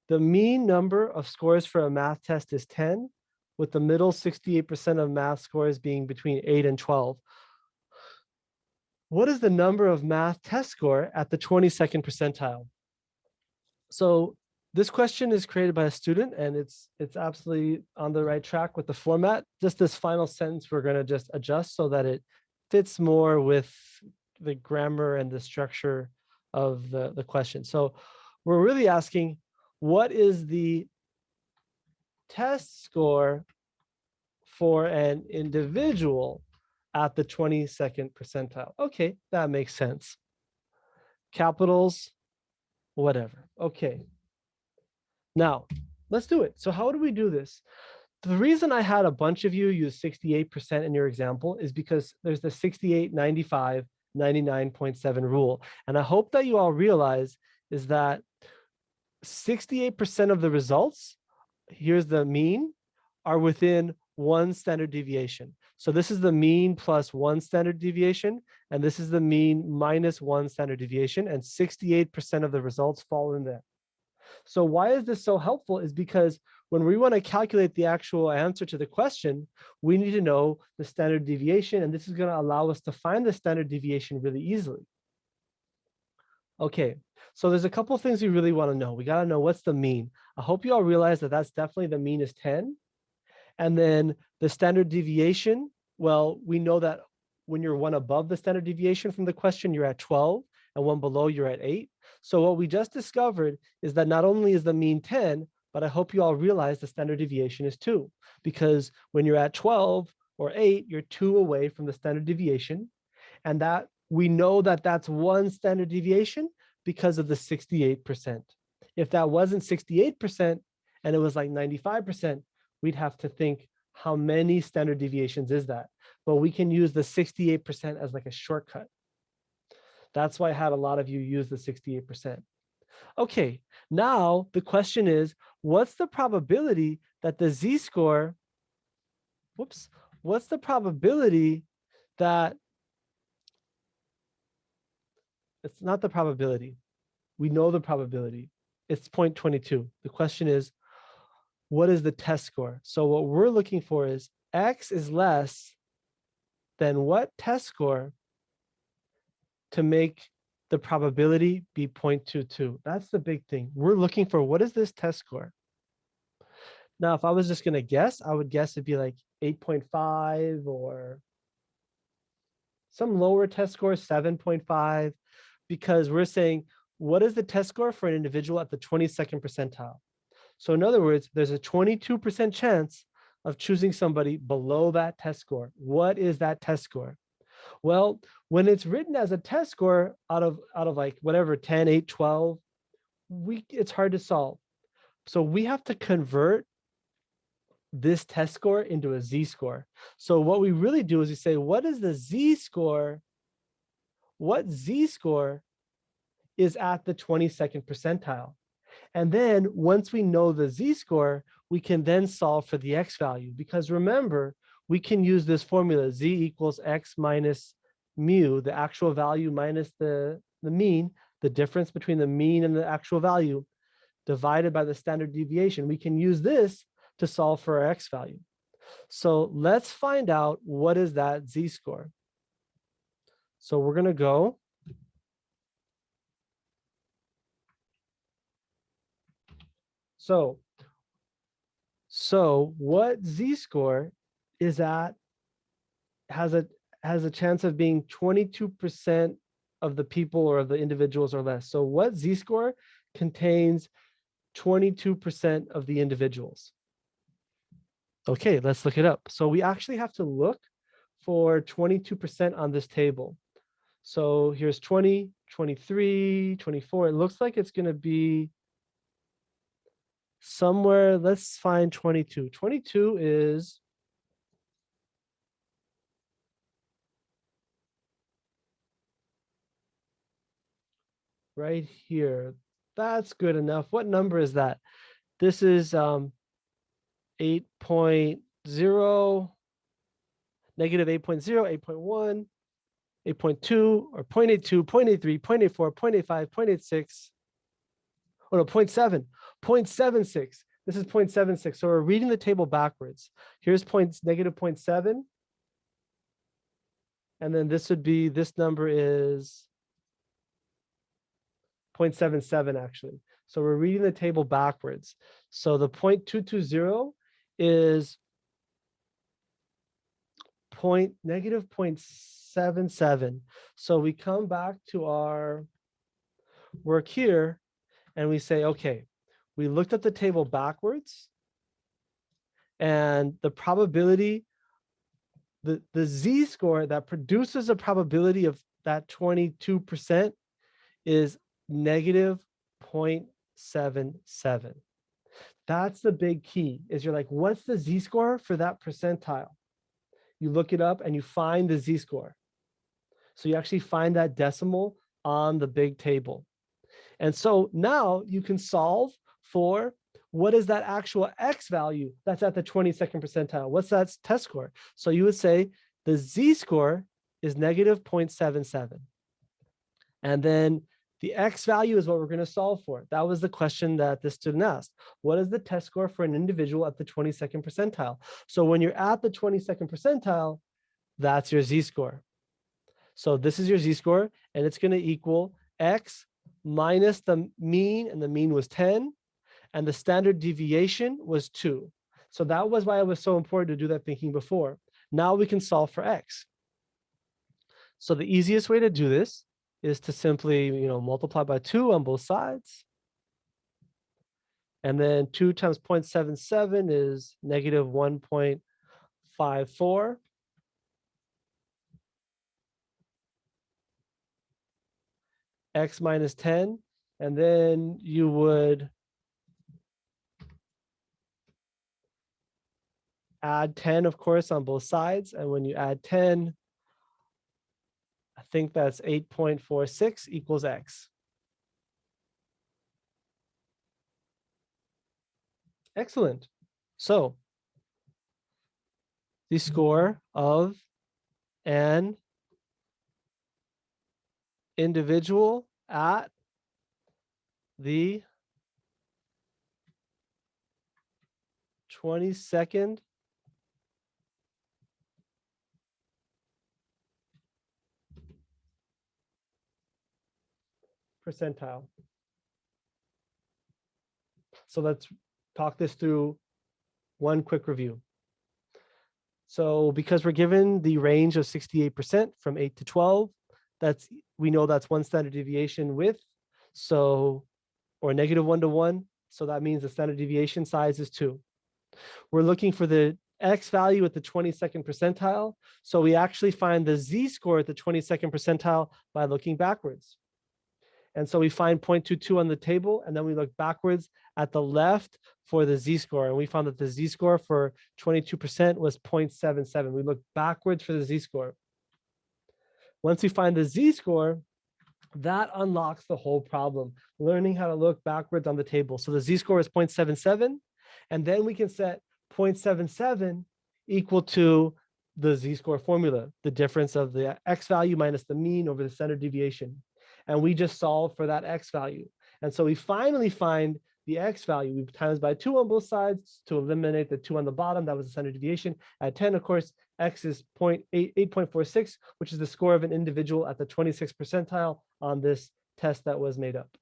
The mean number of scores for a math test is 10, with the middle 68% of math scores being between 8 and 12. What is the number of math test score at the 22nd percentile? So this question is created by a student, and it's absolutely on the right track with the format. Just this final sentence, we're going to just adjust so that it fits more with the grammar and the structure of the question. So we're really asking, what is the test score for an individual at the 22nd percentile? Okay, that makes sense. Capitals, whatever. Okay. Now, let's do it. So how do we do this? The reason I had a bunch of you use 68% in your example is because there's the 68, 95, 99.7 rule. And I hope that you all realize is that 68% of the results, here's the mean, are within one standard deviation. So this is the mean plus one standard deviation, and this is the mean minus one standard deviation, and 68% of the results fall in there. So why is this so helpful is because when we want to calculate the actual answer to the question, we need to know the standard deviation, and this is going to allow us to find the standard deviation really easily. Okay, so there's a couple of things we really want to know. We got to know what's the mean. I hope you all realize that that's definitely the mean is 10. And then the standard deviation, well, we know that when you're one above the standard deviation from the question, you're at 12, and one below, you're at 8. So what we just discovered is that not only is the mean 10, but I hope you all realize the standard deviation is 2, because when you're at 12 or 8, you're 2 away from the standard deviation. And that we know that that's one standard deviation because of the 68%. If that wasn't 68% and it was like 95%, we'd have to think how many standard deviations is that? But we can use the 68% as like a shortcut. That's why I had a lot of you use the 68%. Okay, now the question is, what's the probability that the z-score, what's the probability that, it's not the probability. We know the probability. It's 0.22. The question is, what is the test score? So what we're looking for is x is less than what test score to make the probability be 0.22. That's the big thing. We're looking for what is this test score? Now, if I was just going to guess, I would guess it'd be like 8.5 or some lower test score, 7.5, because we're saying, what is the test score for an individual at the 22nd percentile? So in other words, there's a 22% chance of choosing somebody below that test score. What is that test score? Well, when it's written as a test score out of like whatever, 10, 8, 12, it's hard to solve. So we have to convert this test score into a z-score. So what we really do is we say, what is the z-score? What z-score is at the 22nd percentile? And then once we know the z-score, we can then solve for the x value. Because remember, we can use this formula, z equals x minus mu, the actual value minus the mean, the difference between the mean and the actual value, divided by the standard deviation. We can use this to solve for our x value. So let's find out what is that z-score. So we're going to go. So what z-score is at, has a chance of being 22% of the people or of the individuals or less. So what z-score contains 22% of the individuals? Okay, let's look it up. So we actually have to look for 22% on this table. So here's 20, 23, 24. It looks like it's going to be somewhere. Let's find 22. 22 is right here. That's good enough. What number is that? This is 8.0, negative 8.0, 8.1, 8.2, or 0.82, 0.83, 0.84, 0.85, 0.86. Oh no, 0.7, 0.76. This is 0.76. So we're reading the table backwards. Here's negative 0.7. And then this would be, this number is 0.77 actually. So we're reading the table backwards. So the 0.220 is negative 0.77. So we come back to our work here and we say, okay, we looked at the table backwards and the probability, the z-score that produces a probability of that 22% is negative 0.77. That's the big key, is you're like, what's the z-score for that percentile? You look it up and you find the z-score. So you actually find that decimal on the big table. And so now you can solve for what is that actual x value that's at the 22nd percentile? What's that test score? So you would say the z-score is negative 0.77. And then the x value is what we're going to solve for. That was the question that the student asked. What is the test score for an individual at the 22nd percentile? So when you're at the 22nd percentile, that's your z-score. So this is your z-score, and it's going to equal x minus the mean, and the mean was 10, and the standard deviation was 2. So that was why it was so important to do that thinking before. Now we can solve for x. So the easiest way to do this is to simply, multiply by 2 on both sides. And then 2 times 0.77 is negative 1.54. X minus 10. And then you would add 10, of course, on both sides. And when you add 10, I think that's 8.46 equals x. Excellent. So the score of an individual at the 22nd percentile. So let's talk this through one quick review. So because we're given the range of 68% from 8 to 12, we know that's one standard deviation width, so, or negative 1 to 1. So that means the standard deviation size is 2. We're looking for the x value at the 22nd percentile. So we actually find the z-score at the 22nd percentile by looking backwards. And so we find 0.22 on the table, and then we look backwards at the left for the z-score. And we found that the z-score for 22% was 0.77. We look backwards for the z-score. Once we find the z-score, that unlocks the whole problem, learning how to look backwards on the table. So the z-score is 0.77, and then we can set 0.77 equal to the z-score formula, the difference of the x value minus the mean over the standard deviation. And we just solve for that x value. And so we finally find the x value. We times by 2 on both sides to eliminate the 2 on the bottom. That was the standard deviation. At 10, of course, x is 8.46, which is the score of an individual at the 26th percentile on this test that was made up.